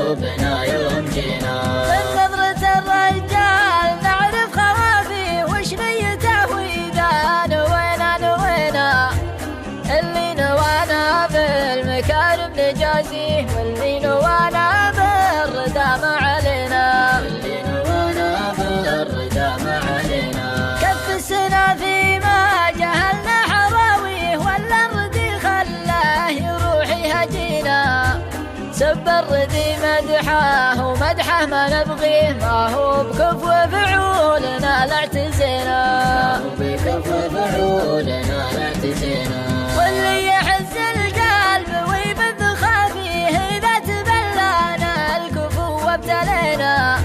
قلوبنا يوم جينا. من نظرة الرجال نعرف خوافيه وش نيته وإذا نوينا اللي نوانا بالمكارم نجازيه واللي نوانا بالردى ما علينا. اللي نوانا بالردى ما علينا. كف السنة فيما جهلنا حراويه ولا الردي خلاه يروح يهجينا. سب الردي مدحه ومدحه ما نبغيه ما هو بكفو فعولنا لا اعتزينا. ما هو بكفو فعولنا لا اعتزينا. واللي يحز القلب ويبث خافيه إذا تبلانا الكفو وابتلينا.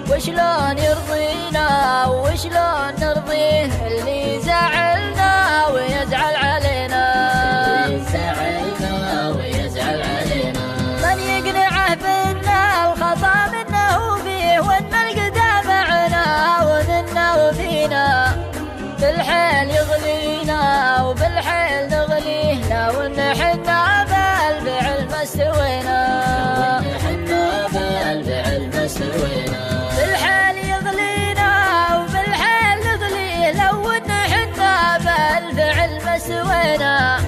وشلون يرضينا وشلون نرضيه اللي زعلنا ويزعل علينا. اللي زعلنا ويزعل علينا. من يقنعه بأن الخطأ منه فيه وأن القدام معنا ومنا وفينا. بالحيل يغلينا وبالحيل نغليه لو ان حنا بالفعل ما استوينا. لو ان حنا بالفعل ما استوينا. بالحيل يغلينا وبالحيل نغليه لو ان حنا بالفعل ما استوينا.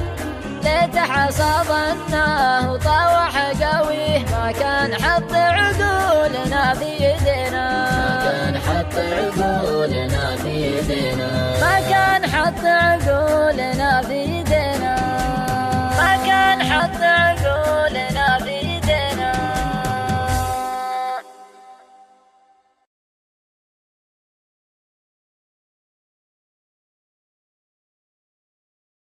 ليت حصادناه وطاوح قويه ما كان حط عقولنا في يدينا. ما كان حط عقولنا في يدينا. ما كان حط عقولنا في يدينا. ما كان حط عقولنا